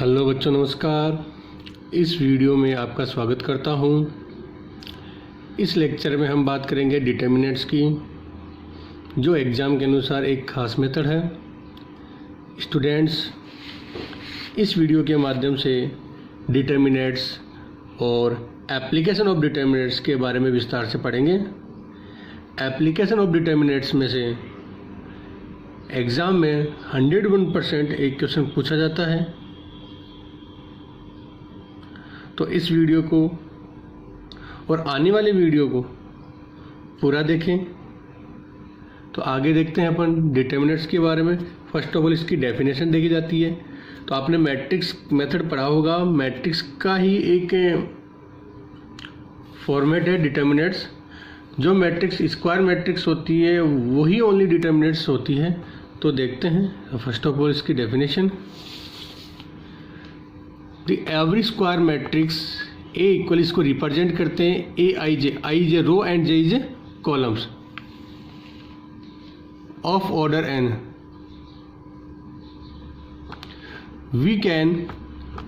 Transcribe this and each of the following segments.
Hello बच्चों, नमस्कार। इस वीडियो में आपका स्वागत करता हूं। इस लेक्चर में हम बात करेंगे डिटर्मिनेंट्स की, जो एग्ज़ाम के अनुसार एक खास मेथड है। स्टूडेंट्स, इस वीडियो के माध्यम से डिटर्मिनेंट्स और एप्लीकेशन ऑफ डिटर्मिनेंट्स के बारे में विस्तार से पढ़ेंगे। एप्लीकेशन ऑफ डिटर्मिनेंट्स में से एग्ज़ाम में 101% एक क्वेश्चन पूछा जाता है। तो इस वीडियो को और आने वाले वीडियो को पूरा देखें। तो आगे देखते हैं अपन डिटर्मिनेंट्स के बारे में। फर्स्ट ऑफ ऑल इसकी डेफिनेशन देखी जाती है। तो आपने मैट्रिक्स मेथड पढ़ा होगा। मैट्रिक्स का ही एक फॉर्मेट है डिटर्मिनेंट्स। जो मैट्रिक्स स्क्वायर मैट्रिक्स होती है वही ओनली डिटर्मिनेंट्स होती है। तो देखते हैं फर्स्ट ऑफ ऑल इसकी definition. The every square matrix A equal, इसको रिप्रेजेंट करते हैं A I J row and J is columns of order N. We can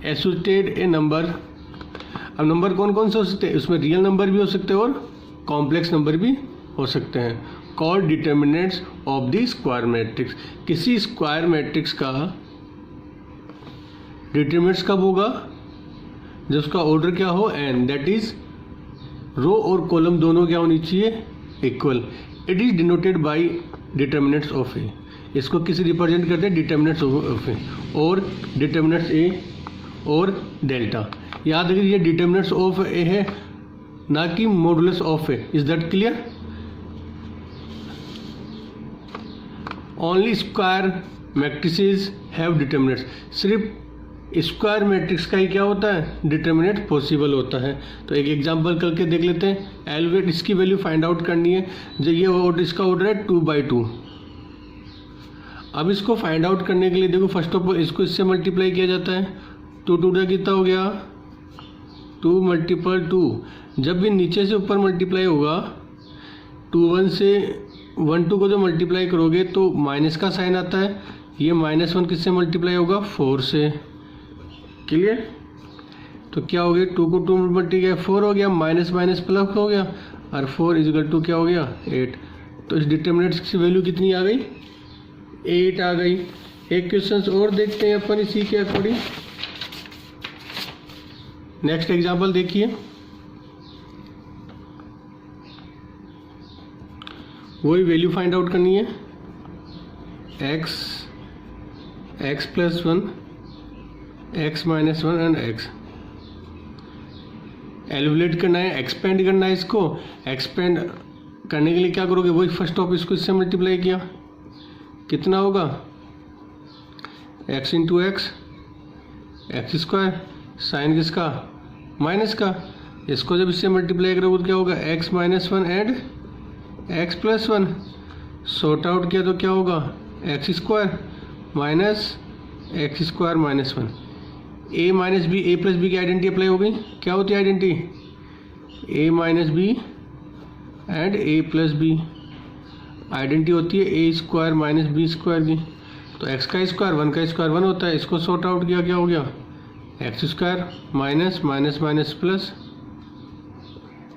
associate A number. अब नंबर कौन कौन से हो सकते हैं? उसमें रियल नंबर भी हो सकते हैं और कॉम्प्लेक्स नंबर भी हो सकते हैं। Called determinants of the square matrix. किसी स्क्वायर मैट्रिक्स का डिटर्मिनेंट्स कब होगा? जब उसका ऑर्डर क्या हो? एन, दैट इज रो और कॉलम दोनों क्या होनी चाहिए? Equal. It is denoted by determinants of A. इसको किसी रिप्रेजेंट करते हैं? डिटर्मिनेंट्स ऑफ ए और डिटर्मिनेंट्स ए और डेल्टा। याद रखिए ये डिटर्मिनेंट्स ऑफ ए है, ना कि modulus of A. Is that clear? Only square matrices have determinants. सिर्फ स्क्वायर मैट्रिक्स का ही क्या होता है? डिटर्मिनेंट पॉसिबल होता है। तो एक एग्जांपल करके देख लेते हैं। एलवेट, इसकी वैल्यू फाइंड आउट करनी है। जो ये इसका ऑर्डर है 2/2। अब इसको फाइंड आउट करने के लिए देखो, फर्स्ट ऑफ ऑल इसको इससे मल्टीप्लाई किया जाता है। 2 2 कितना हो गया? 2 × 2। जब भी नीचे से ऊपर मल्टीप्लाई होगा 2 1 से 1 2 को जो मल्टीप्लाई करोगे तो माइनस का साइन आता है। ये -1 किससे मल्टीप्लाई होगा? 4 से। क्लियर? तो क्या हो गया? 2 को 2 मल्टीप्लाई 4 हो गया, माइनस माइनस प्लस हो गया और 4 = क्या हो गया? 8। तो इस डिटर्मिनेंट्स की वैल्यू कितनी आ गई? 8 आ गई। एक क्वेश्चन और देखते हैं अपन इसी के अकॉर्डिंग। नेक्स्ट एग्जांपल देखिए। वही वैल्यू फाइंड आउट करनी है। x + 1 x - 1 and x। Elevate करना है, एक्सपेंड करना है। इसको एक्सपेंड करने के लिए क्या करोगे? वही फर्स्ट ऑफ इसको इससे मल्टीप्लाई किया, कितना होगा? x × x² साइन किसका? माइनस का। इसको जब इससे मल्टीप्लाई करोगे तो क्या होगा? x - 1 and x + 1। Sort out किया तो क्या होगा? x² - x² - 1। a - b, a + b की आइडेंटिटी अप्लाई हो गई। क्या होती है identity? a - b and a + b। Identity होती है a² - b² की। तो x का स्क्वायर 1 का स्क्वायर 1 होता है। इसको सॉर्ट आउट किया, क्या हो गया? x² minus minus minus plus.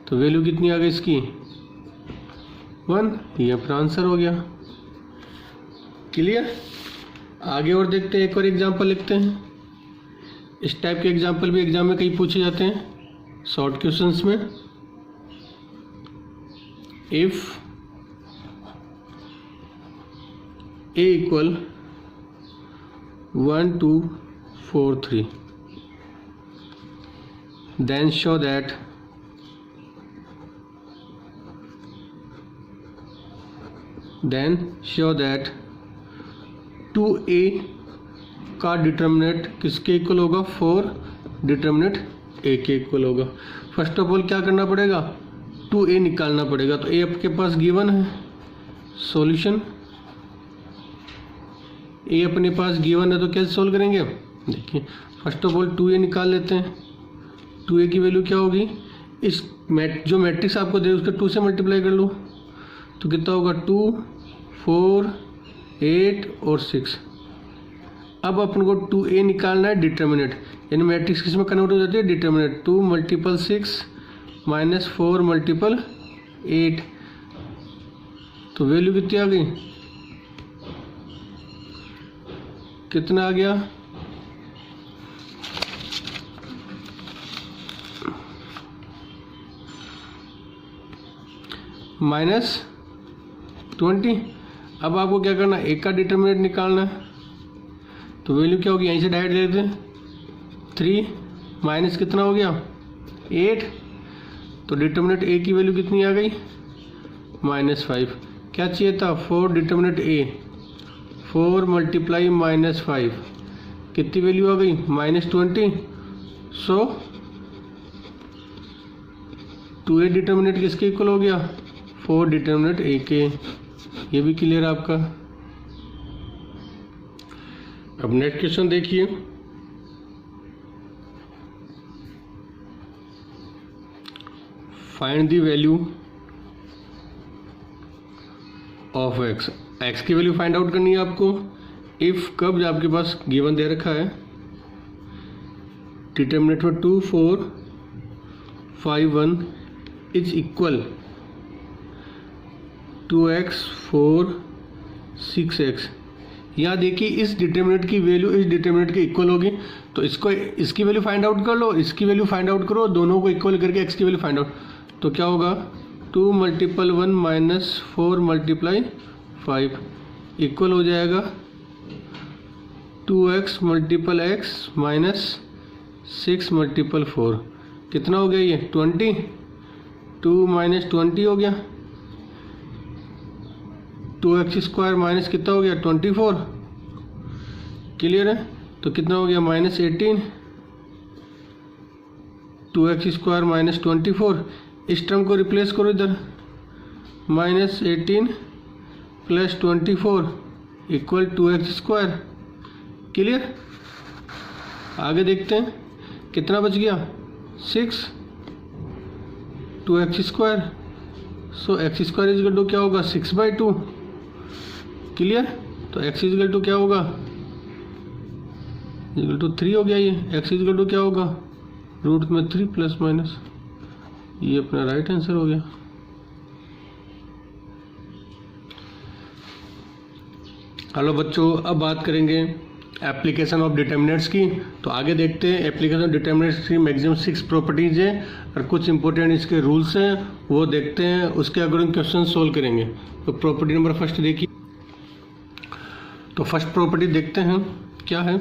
तो वैल्यू कितनी आ गई इसकी? 1। ये अपना आंसर हो गया। क्लियर? आगे और देखते हैं, एक और एग्जांपल लिखते हैं। इस टाइप के एग्जांपल भी एग्जाम में कई पूछे जाते हैं शॉर्ट क्वेश्चंस में। If a = 1 2 4 3 then show that two A का डिटर्मिनेंट किसके इक्वल होगा? 4 डिटर्मिनेंट ए के इक्वल होगा। फर्स्ट ऑफ ऑल क्या करना पड़ेगा? 2a निकालना पड़ेगा। तो a आपके पास गिवन है। सॉल्यूशन a अपने पास गिवन है, तो कैसे सोल्व करेंगे? देखिए, फर्स्ट ऑफ ऑल 2a निकाल लेते हैं। 2a की वैल्यू क्या होगी? इस जो मैट्रिक्स आपको दे उसके 2 से मल्टीप्लाई कर लो तो कितना होगा? 2 4 8 और 6। अब अपन को 2a निकालना है डिटर्मिनेंट, यानी मैट्रिक्स किस में कन्वर्ट हो जाती है, डिटर्मिनेंट। 2 मल्टीपल 6 माइनस 4 मल्टीपल 8, तो वैल्यू कितनी आ गई, कितना आ गया, -20। अब आपको क्या करना है, एक का डिटर्मिनेंट निकालना है, तो वैल्यू क्या होगी, यहीं से डायरेक्ट ले लेते हैं। 3 माइनस कितना हो गया 8, तो डिटर्मिनेंट ए की वैल्यू कितनी आ गई, -5। क्या चाहिए था, 4 डिटर्मिनेंट ए, 4 मल्टीप्लाई -5 कितनी वैल्यू आ गई, -20। सो 2a डिटर्मिनेंट किसके इक्वल हो गया, 4 डिटर्मिनेंट ए के। ये भी क्लियर है आपका। अब नेक्स्ट क्वेश्चन देखिए, find the value of x। x की वैल्यू फाइंड आउट करनी है आपको। इफ कब आपके पास गिवन दे रखा है, डिटर्मिनेंट में 2 4 5 1 इज इक्वल 2x 4 6x। यहाँ देखिए इस डिटर्मिनेंट की वैल्यू इस डिटर्मिनेंट के इक्वल होगी, तो इसको इसकी वैल्यू फाइंड आउट कर लो, इसकी वैल्यू फाइंड आउट करो, दोनों को इक्वल करके x की वैल्यू फाइंड आउट, तो क्या होगा 2 मल्टीपल 1 माइनस 4 मल्टीप्लाई 5 इक्वल हो जाएगा 2x multiple x minus 6 multiple 4, कितना हो गया ये 20, 2 माइनस 20 हो गया, 2x स्क्वायर माइनस कितना हो गया 24, क्लियर है। तो कितना हो गया -18, 2x स्क्वायर माइनस 24, इस टर्म को रिप्लेस करो इधर, -18 plus 24 equal 2x square, clear. आगे देखते हैं कितना बच गया 6, 2x square, so x square is equal to क्या होगा 6/2, क्लियर। तो x इजकल टू क्या होगा, इजकल टू 3 हो गया ये, x इजकल टू क्या होगा रूट में 3 प्लस माइनस, ये अपना राइट आंसर हो गया। हेलो बच्चों, अब बात करेंगे एप्लीकेशन ऑफ डिटर्मिनेंट्स की। तो आगे देखते हैं एप्लीकेशन ऑफ डिटर्मिनेंट्स की मैक्सिमम 6 प्रॉपर्टीज है और कुछ इंपॉर्टेंट इसके रूल्स हैं, वो देखते हैं, उसके अकॉर्डिंग क्वेश्चन सोल्व करेंगे। तो प्रॉपर्टी नंबर फर्स्ट देखिए, तो फर्स्ट प्रॉपर्टी देखते हैं क्या है,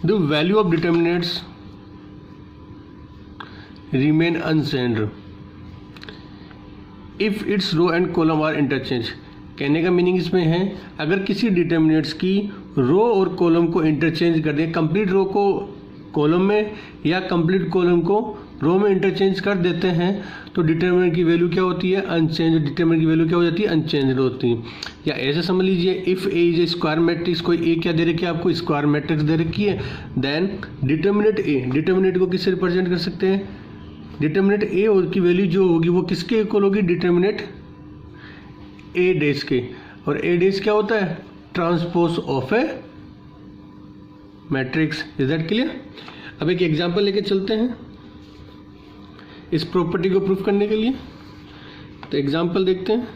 the value of determinants remain unchanged if its row and column are interchange. कहने का मीनिंग इसमें है, अगर किसी डिटर्मिनेंट्स की रो और कॉलम को इंटरचेंज कर दें, कंप्लीट रो को कॉलम में या कंप्लीट कॉलम को रो में इंटरचेंज कर देते हैं, तो डिटर्मिनेंट की वैल्यू क्या होती है अनचेंज, डिटर्मिनेंट की वैल्यू क्या हो जाती है अनचेंज होती है। या ऐसे समझ लीजिए, if A is a square matrix, कोई ए क्या दे रखी है आपको स्क्वायर मैट्रिक्स दे रखी है, देन डिटर्मिनेंट ए, डिटर्मिनेंट को किससे रिप्रेजेंट कर सकते हैं, डिटर्मिनेंट ए की वैल्यू जो होगी वो किसके इक्वल होगी, डिटर्मिनेंट ए डैश के, और ए डैश क्या होता है transpose of A matrix. Is that clear. अब एक एग्जांपल लेके चलते हैं इस प्रॉपर्टी को प्रूफ करने के लिए। तो एग्जांपल देखते हैं,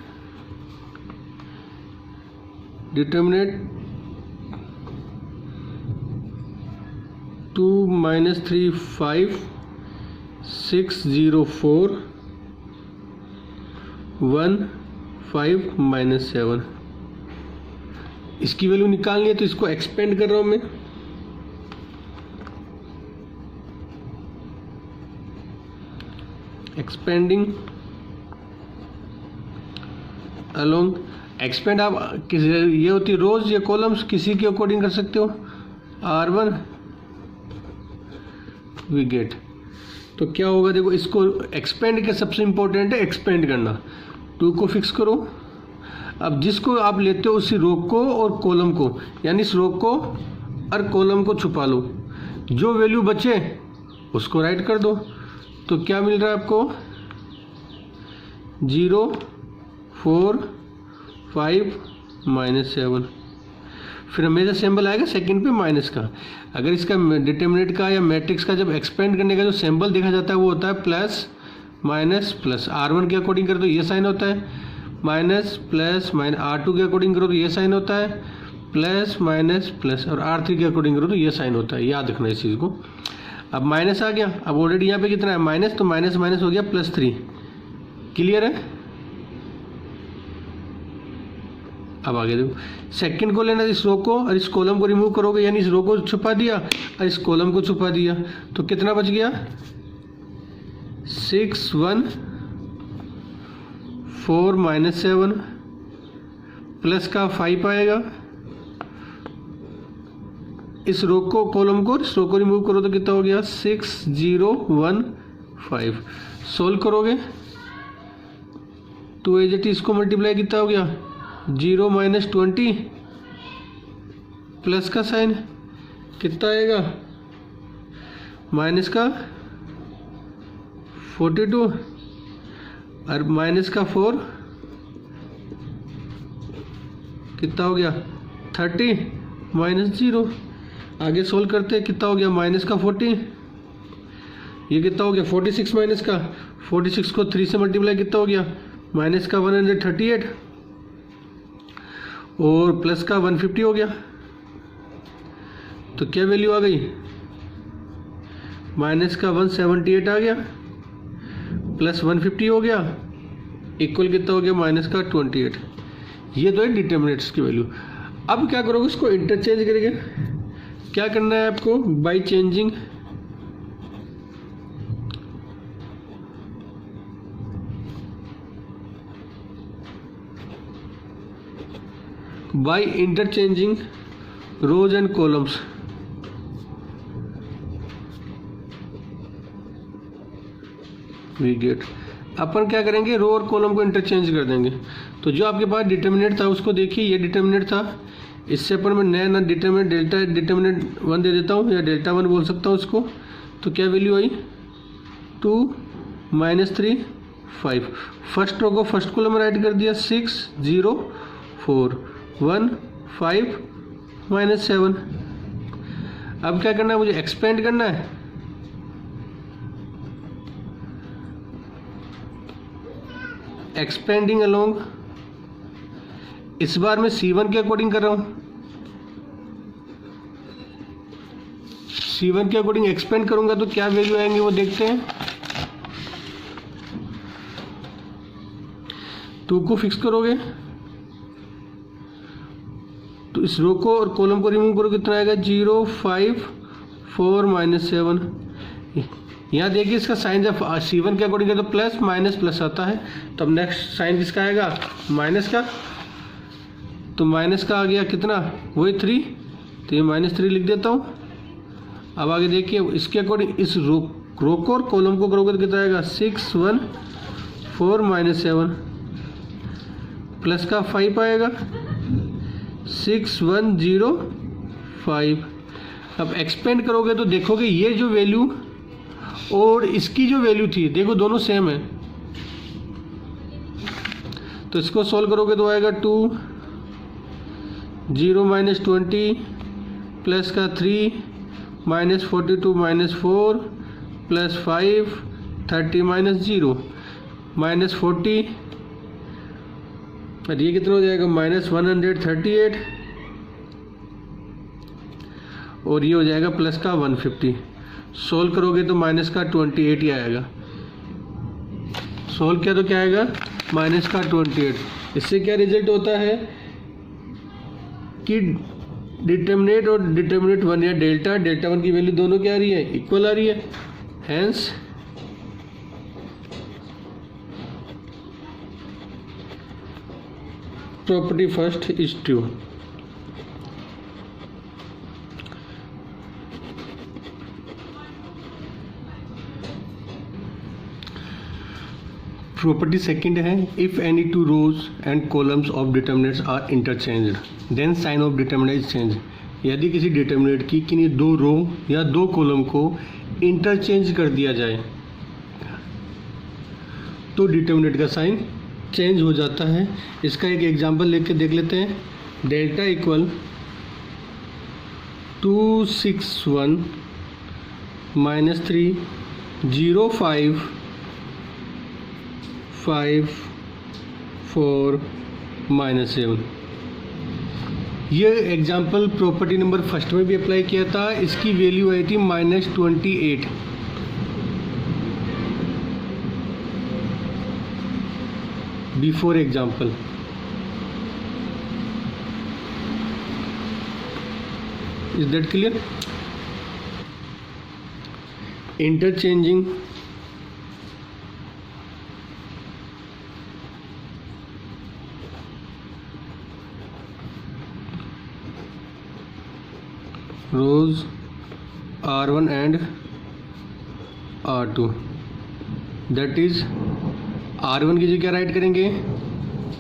डिटर्मिनेंट 2 - 3 5 6 0 4 1 5 - 7। इसकी वैल्यू निकालनी है, तो इसको एक्सपेंड कर रहा हूं मैं, एक्सपेंडिंग अलोंग। एक्सपेंड आप किसी ये होती है रोज या कॉलम्स, किसी के अकॉर्डिंग कर सकते हो, R1 वी गेट। तो क्या होगा देखो, इसको एक्सपेंड के सबसे इंपॉर्टेंट है एक्सपेंड करना। 2 को फिक्स करो, अब जिसको आप लेते हो उसी रो को और कॉलम को, यानी इस रो को और कॉलम को छुपा लो, जो वैल्यू बचे उसको राइट कर दो। तो क्या मिल रहा है आपको 0 4 5 - 7। फिर हमेशा सिंबल आएगा सेकंड पे माइनस का। अगर इसका डिटर्मिनेंट का या मैट्रिक्स का जब एक्सपेंड करने का जो सिंबल देखा जाता है वो होता है प्लस माइनस प्लस। R1 के अकॉर्डिंग करो तो ये साइन होता है माइनस प्लस माइनस, R2 के अकॉर्डिंग करो तो ये साइन होता है प्लस माइनस प्लस, और R3 के अकॉर्डिंग करो तो ये साइन होता है। याद रखना इस चीज़ को। अब माइनस आ गया, अब ऑलरेडी यहाँ पे कितना है माइनस, तो माइनस माइनस हो गया +3। क्लियर है। अब आगे देखो सेकंड को लेना, इस रो को और इस कॉलम को रिमूव करोगे, यानी इस रो को छुपा दिया और इस कॉलम को छुपा दिया, तो कितना बच गया 6 1 4 -7 प्लस का 5 आएगा। इस रो को कॉलम को इस रो को रिमूव करो तो कितना हो गया 6 0 1 5। सोल्व करोगे तो इसको मल्टीप्लाई कितना हो गया 0 -20 प्लस का साइन कितना आएगा माइनस का 42 और माइनस का 4 कितना हो गया 30 -0। आगे सोल्व करते हैं, कितना हो गया माइनस का 40, ये कितना हो गया 46 माइनस का 46 को 3 से मल्टीप्लाई कितना हो गया माइनस का 138 और प्लस का 150 हो गया। तो क्या वैल्यू आ गई माइनस का 178 आ गया प्लस 150 हो गया, इक्वल कितना हो गया माइनस का 28। ये तो है डिटर्मिनेंट्स की वैल्यू। अब क्या करोगे, इसको इंटरचेंज करेंगे। क्या करना है आपको, by changing by interchanging rows and columns। we get अपन क्या करेंगे, रो और कॉलम को इंटरचेंज कर देंगे। तो जो आपके पास डिटर्मिनेंट था उसको देखिए, ये डिटर्मिनेंट था, इससे अपन मैं नया डिटर्मिनेंट डेल्टा डिटर्मिनेंट 1 दे देता हूँ या डेल्टा 1 बोल सकता हूँ उसको। तो क्या वैल्यू आई 2 -3 5। फर्स्ट रो को फर्स्ट कॉलम में राइट कर दिया 6 0 4 1 5 -7। अब क्या करना है, मुझे एक्सपेंड करना है। एक्सपेंडिंग अलोंग, इस बार मैं C1 के अकॉर्डिंग कर रहा हूं। C1 के अकॉर्डिंग एक्सपेंड करूंगा तो क्या वैल्यू आएंगे वो देखते हैं। 2 को फिक्स करोगे तो इस रो को और कॉलम को रिमूव करो, कितना आएगा 0 5 4 -7। यहाँ देखिए इसका साइन जब C1 के अकॉर्डिंग है तो प्लस माइनस प्लस आता है। तो अब नेक्स्ट साइन किसका आएगा माइनस का, तो माइनस का आ गया कितना वही 3, तो ये -3 लिख देता हूँ। अब आगे देखिए इसके अकॉर्डिंग इस रो को और कॉलम को करोगे तो कितना आएगा 6 1 4 -7 प्लस का 5 आएगा 6 1 0 5। अब एक्सपेंड करोगे तो देखोगे ये जो वैल्यू और इसकी जो वैल्यू थी, देखो दोनों सेम है। तो इसको सॉल्व करोगे तो आएगा 2 0 -20 प्लस का 3 -42 -4 प्लस 5 30 -0 -40, और ये कितना हो जाएगा -138 और ये हो जाएगा प्लस का 150। सोल्व करोगे तो माइनस का 28 ही आएगा। सोल्व किया तो क्या आएगा माइनस का 28। इससे क्या रिजल्ट होता है कि डिटर्मिनेंट और डिटर्मिनेंट 1 या डेल्टा 1 की वैल्यू दोनों क्या आ रही है इक्वल आ रही है। Hence property first is true. Property second है, if any two rows and columns of determinants are interchanged then sign of determinant is change. यदि किसी डिटर्मिनेंट की किन्हीं 2 रो या 2 कॉलम को इंटरचेंज कर दिया जाए तो डिटर्मिनेंट का साइन चेंज हो जाता है। इसका एक एग्जांपल लेके देख लेते हैं। Delta equal 261 minus 3 0 5 5 4 minus 7। ये एग्जाम्पल प्रॉपर्टी नंबर फर्स्ट में भी अप्लाई किया था। इसकी वैल्यू आई थी -28। Before example. Is that clear? Interchanging rows R1 and R2, that is R1 की जगह क्या राइट करेंगे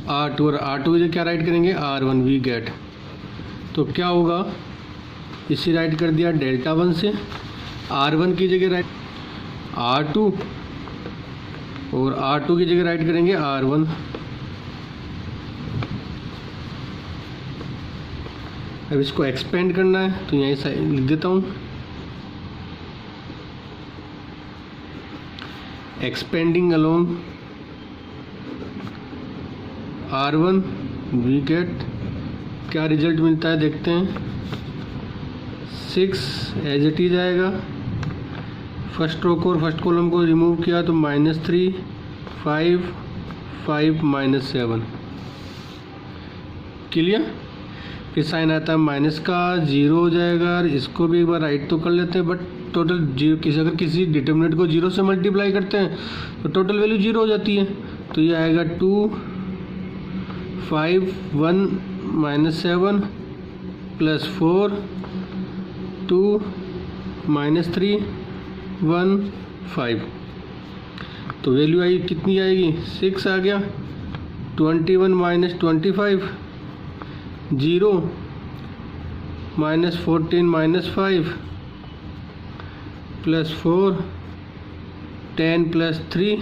R2 और R2 की जगह क्या राइट करेंगे R1। वी गेट, तो क्या होगा, इसे राइट कर दिया डेल्टा 1 से, R1 की जगह राइट R2 और R2 की जगह राइट करेंगे R1। अब इसको एक्सपेंड करना है तो यहीं से लिख देता हूँ, expanding along R1 we get, क्या रिजल्ट मिलता है देखते हैं। 6 एज इट इज आएगा। फर्स्ट रो को और फर्स्ट कॉलम को रिमूव किया तो -3 5 5 -7। क्लियर? फिर साइन आता है माइनस का, 0 हो जाएगा। इसको भी एक बार राइट तो कर लेते हैं, बट टोटल अगर किसी डिटर्मिनेंट को 0 से मल्टीप्लाई करते हैं तो टोटल वैल्यू 0 हो जाती है। तो ये आएगा 2 5 1 -7 + 4 2 -3 1 5। तो वैल्यू आई कितनी आएगी, 6 आ गया। 21 - 25 0 -14 -5 +4 10 + 3।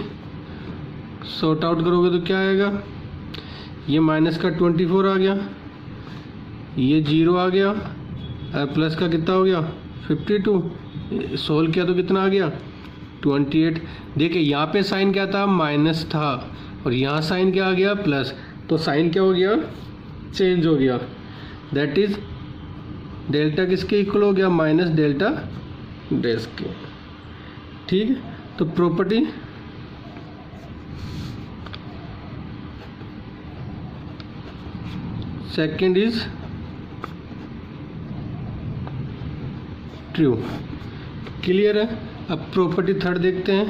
सॉर्ट आउट करोगे तो क्या आएगा, ये माइनस का 24 आ गया, ये 0 आ गया, प्लस का कितना हो गया 52। सोल्व किया तो कितना आ गया 28। देखिए यहाँ पे साइन क्या था, माइनस था, और यहाँ साइन क्या आ गया प्लस। तो साइन क्या हो गया, चेंज हो गया। दैट इज डेल्टा किसके इक्वल हो गया, माइनस डेल्टा डैश के। ठीक है, तो property second is true. Clear है? अब प्रॉपर्टी थर्ड देखते हैं।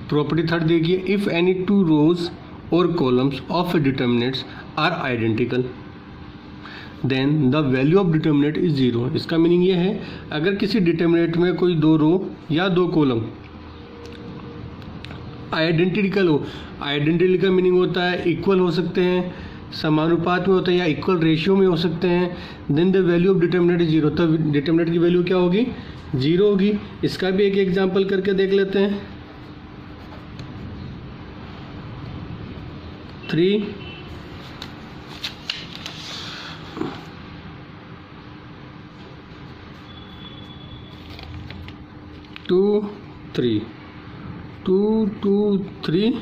प्रॉपर्टी थर्ड देखिए, इफ एनी 2 रोज और columns of determinants are identical then the value of determinant is 0। इसका मीनिंग ये है, अगर किसी डिटर्मिनेंट में कोई 2 रो या 2 कॉलम आइडेंटिकल हो, आइडेंटिकल का मीनिंग होता है इक्वल हो सकते हैं, समानुपात में होता है, या इक्वल रेशियो में हो सकते हैं, then the value of determinant is 0। तब डिटर्मिनेंट की वैल्यू क्या होगी, 0 होगी। इसका भी एक एग्जाम्पल करके देख लेते हैं। 3 2 3 2 2 3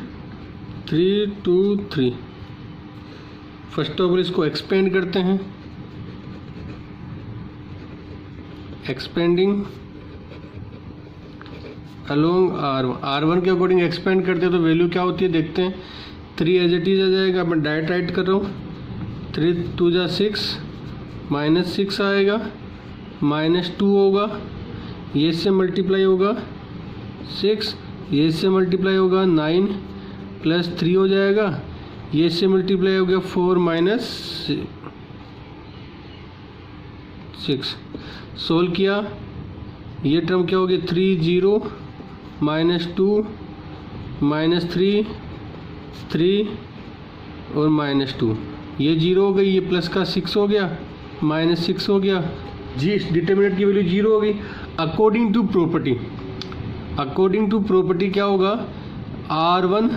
3 2 3। फर्स्ट ऑफ ऑल इसको एक्सपेंड करते हैं, एक्सपेंडिंग अलोंग R1 के अकॉर्डिंग एक्सपेंड करते हैं तो वैल्यू क्या होती है देखते हैं। 3 एज इट इज आ जाएगा, मैं डायरेक्ट राइट कर रहा हूँ। 3 2 जा 6 -6 आएगा, -2 होगा, ये इससे मल्टीप्लाई होगा 6, ये इससे मल्टीप्लाई होगा 9 + 3 हो जाएगा, ये इससे मल्टीप्लाई हो गया 4 -6। सोल्व किया, ये टर्म क्या हो गया 3 0 -2 -3 3 और -2, ये 0 हो गई, ये प्लस का 6 हो गया, -6 हो गया जी। इस डिटर्मिनेंट की वैल्यू 0 हो गई। अकॉर्डिंग टू प्रॉपर्टी क्या होगा, R1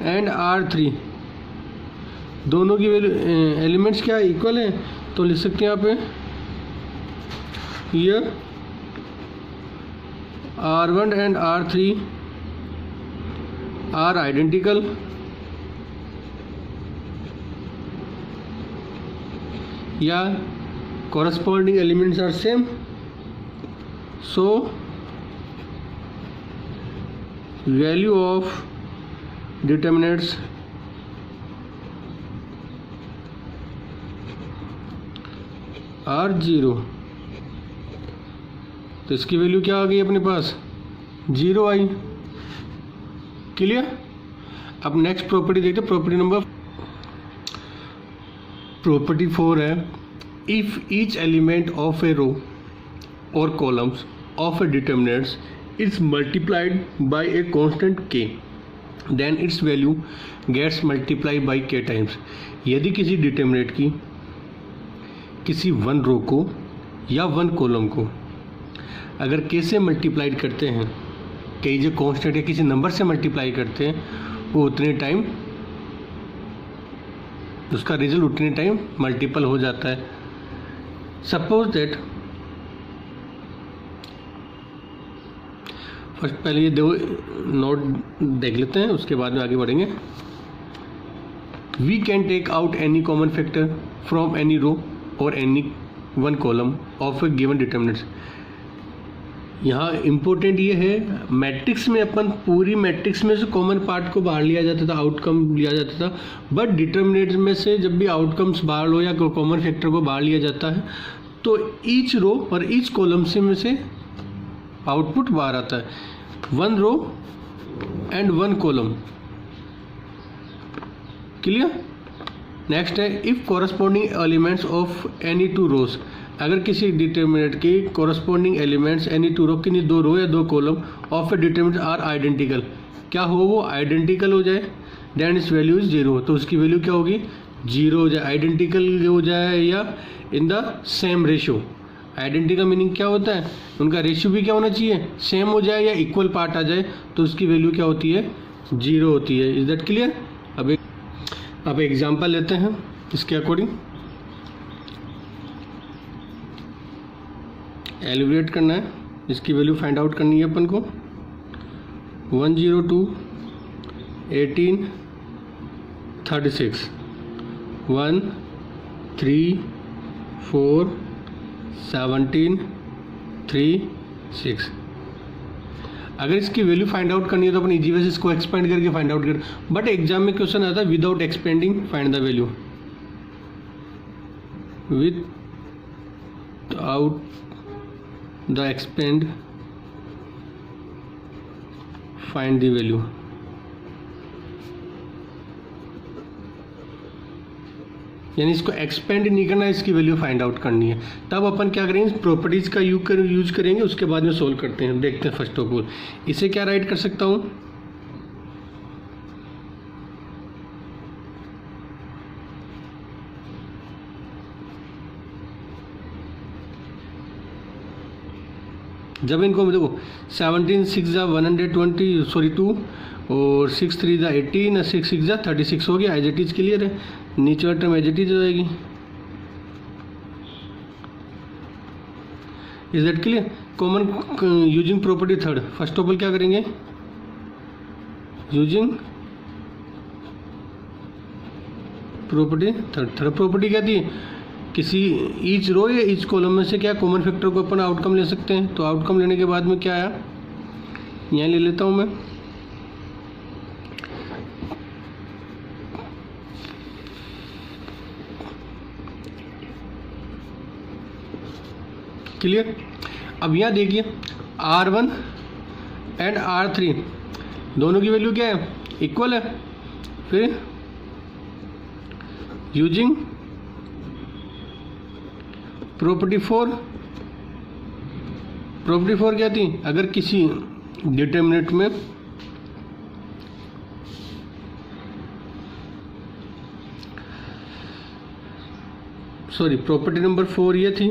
एंड R3 दोनों की वैल्यू एलिमेंट्स क्या इक्वल है, तो लिख सकते हैं यहाँ पे here R1 and R3 are identical या corresponding elements are same, so value of determinants are 0। तो इसकी वैल्यू क्या आ गई अपने पास, 0 आई। क्लियर। अब नेक्स्ट प्रॉपर्टी देखते हैं, प्रॉपर्टी 4 है, if each element of a row और columns of A determinants is multiplied by a constant k then its value gets multiply by k times. यदि किसी डिटर्मिनेंट की किसी वन रो को या वन कॉलम को अगर k से मल्टीप्लाइड करते हैं, कई जो कांस्टेंट या किसी नंबर से मल्टीप्लाई करते हैं, वो उतने टाइम उसका रिजल्ट उतने टाइम मल्टीपल हो जाता है। सपोज दैट फर्स्ट पहले ये दो नोट देख लेते हैं, उसके बाद में आगे बढ़ेंगे। We can take out any common factor from any row और any one column of A given determinants. यहाँ इम्पोर्टेंट ये है, मैट्रिक्स में अपन पूरी मैट्रिक्स में से कॉमन पार्ट को बाहर लिया जाता था, आउटकम लिया जाता था, बट डिटर्मिनेंट्स में से जब भी आउटकम्स बाहर लो या कॉमन फैक्टर को बाहर लिया जाता है तो ईच रो और ईच कॉलम से में से आउटपुट बाहर आता है। One row and one column. Clear. Next है, if corresponding elements of any two rows, अगर किसी डिटर्मिनेंट के corresponding elements any two row, किन्हीं दो रो या दो column of A determinant are identical, क्या हो वो आइडेंटिकल हो जाए, देन इस वैल्यू इज 0, तो उसकी वैल्यू क्या होगी 0 हो जाए। आइडेंटिकल हो जाए या in the same ratio. Identical meaning क्या होता है, उनका रेशियो भी क्या होना चाहिए, सेम हो जाए या इक्वल पार्ट आ जाए, तो उसकी वैल्यू क्या होती है 0 होती है। Is that clear. अब एग्जाम्पल लेते हैं इसके अकॉर्डिंग। एलिब्रेट करना है, इसकी वैल्यू फाइंड आउट करनी है अपन को। 102 18 36 1 3 4 17 3 6। अगर इसकी वैल्यू फाइंड आउट करनी है तो अपन इजी वे से इसको एक्सपेंड करके फाइंड आउट कर, बट एग्जाम में क्वेश्चन आता है without expanding find the value, without the expand find the value. यानी इसको एक्सपेंड नहीं करना, इसकी वैल्यू फाइंड आउट करनी है। तब अपन क्या करेंगे, प्रॉपर्टीज़ का यूज करेंगे, उसके बाद में सोल्व करते हैं। देखते हैं फर्स्ट ऑफ ऑल इसे क्या राइट कर सकता हूँ, जब इनको देखो 17 6 120 सॉरी 2 और 6 3 18 और 6 6 36 हो गया। एज इट इज क्लियर है, नीचे वाला टर्म एज इट इज हो जाएगी। Is that clear. Common using property third, first of all क्या करेंगे, यूजिंग प्रॉपर्टी थर्ड प्रॉपर्टी क्या थी, किसी ईच रो या ईच कॉलम में से क्या कॉमन फैक्टर को अपन आउटकम ले सकते हैं। तो आउटकम लेने के बाद में क्या आया, यहाँ ले लेता हूँ मैं, क्लियर। अब यहाँ देखिए R1 एंड R3 दोनों की वैल्यू क्या है, इक्वल है। फिर यूजिंग प्रॉपर्टी 4 क्या थी, अगर किसी डिटर्मिनेंट में प्रॉपर्टी नंबर 4 ये थी,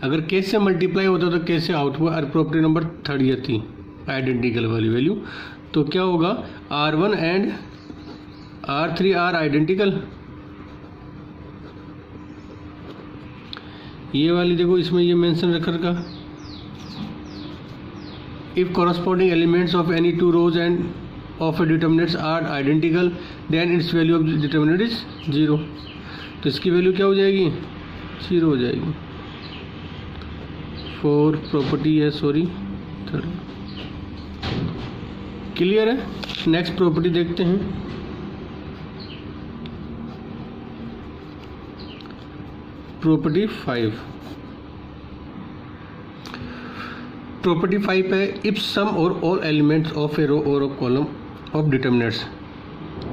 अगर k से मल्टीप्लाई होता तो k से आउटपुट, और प्रॉपर्टी नंबर 3 ये थी आइडेंटिकल वाली वैल्यू। तो क्या होगा, R1 and R3 are identical. ये वाली देखो, इसमें ये मेंशन रख रखा, if corresponding elements of any two rows and of A determinants are identical then its value of determinant is 0। तो इसकी वैल्यू क्या हो जाएगी, 0 हो जाएगी। 4 प्रॉपर्टी है, सॉरी 3। क्लियर है। नेक्स्ट प्रॉपर्टी देखते हैं। प्रॉपर्टी 5। प्रॉपर्टी 5 है, इफ सम और all elements of a row और a column of determinants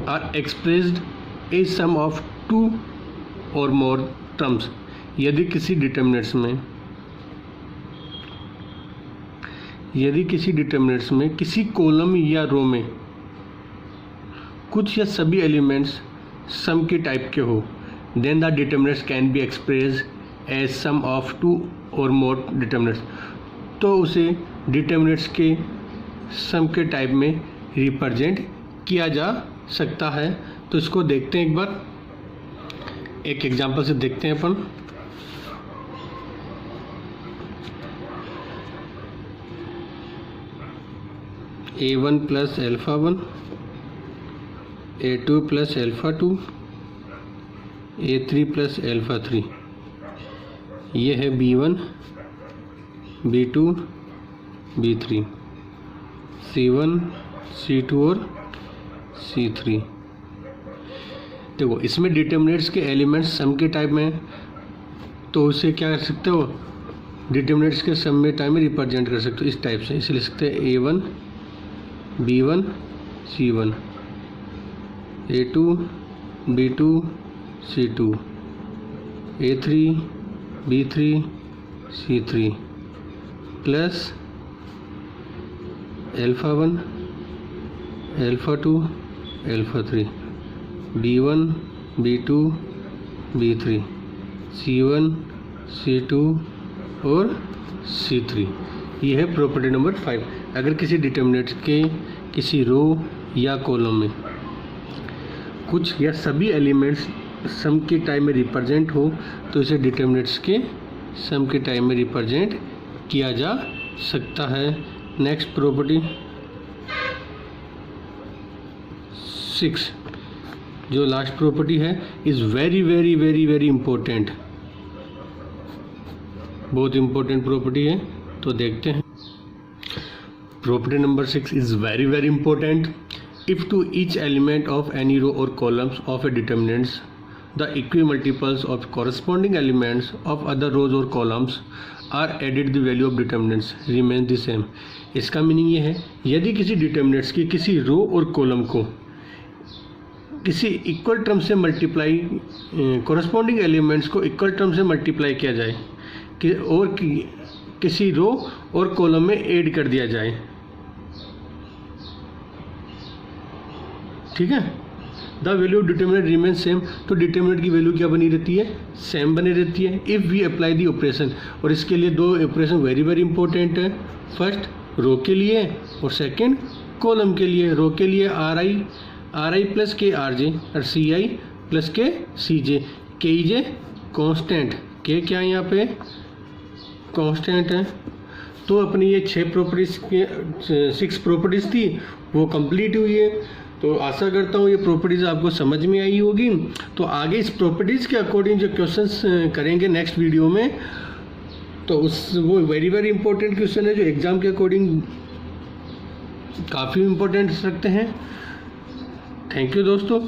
are expressed as sum of 2 और मोर टर्म्स। यदि किसी डिटर्मिनेंट्स में किसी कॉलम या रो में कुछ या सभी एलिमेंट्स सम के टाइप के हो, then the determinants can be expressed as sum of 2 और मोर डिटर्मिनेंट्स। तो उसे डिटर्मिनेंट्स के सम के टाइप में रिप्रेजेंट किया जा सकता है। तो इसको देखते हैं, एक बार एक एग्जांपल से देखते हैं अपन। A1 plus alpha 1, A2 plus alpha 2, A3 plus alpha 3। ये है B1, B2, B3, C1, C2 और C3। देखो, इसमें डिटर्मिनेंट्स के एलिमेंट्स सम के टाइप में, तो उसे क्या कर सकते हो, डिटर्मिनेंट्स के सम में टाइप में रिप्रेजेंट कर सकते हो इस टाइप से। इसे लिख सकते हैं A1, B1, C1, A2, B2, C2, A3, B3, C3 plus alpha 1, alpha 2, alpha 3, B1, B2, B3, C1, C2 और C3। ये है प्रॉपर्टी नंबर 5। अगर किसी डिटर्मिनेंट के किसी रो या कॉलम में कुछ या सभी एलिमेंट्स सम के टाइप में रिप्रेजेंट हो, तो इसे डिटर्मिनेंट्स के सम के टाइप में रिप्रेजेंट किया जा सकता है। नेक्स्ट प्रॉपर्टी 6, जो लास्ट प्रॉपर्टी है, is very very very very important. बहुत इंपॉर्टेंट प्रॉपर्टी है, तो देखते हैं। Property number 6 is very very important. If to each element of any row और columns of A determinants the equimultiples of corresponding elements of other rows और columns are added the value of determinants remain the same. इसका meaning ये है, यदि किसी determinants की किसी रो और कॉलम को किसी इक्वल टर्म से मल्टीप्लाई, कॉरस्पॉन्डिंग एलिमेंट्स को इक्वल टर्म से मल्टीप्लाई किया जाए और किसी रो और कॉलम में ऐड कर दिया जाए, ठीक है, the value of determinant remain same. तो डिटर्मिनेंट की वैल्यू क्या बनी रहती है, सेम बनी रहती है। If we apply the operation, और इसके लिए 2 ऑपरेशन वेरी वेरी इंपॉर्टेंट है। फर्स्ट रो के लिए और सेकंड कॉलम के लिए। रो के लिए आर आई प्लस के आर जे और सी आई प्लस के सी जे। के ई जे कॉन्स्टेंट, के क्या है यहाँ पे कॉन्स्टेंट है। तो अपनी ये 6 प्रॉपर्टीज़ के 6 प्रॉपर्टीज़ थी, वो कंप्लीट हुई है। तो आशा करता हूँ ये प्रॉपर्टीज़ आपको समझ में आई होगी। तो आगे इस प्रॉपर्टीज़ के अकॉर्डिंग जो क्वेश्चंस करेंगे नेक्स्ट वीडियो में, तो वो वेरी वेरी इंपॉर्टेंट क्वेश्चन है जो एग्ज़ाम के अकॉर्डिंग काफ़ी इंपॉर्टेंट रखते हैं। थैंक यू दोस्तों।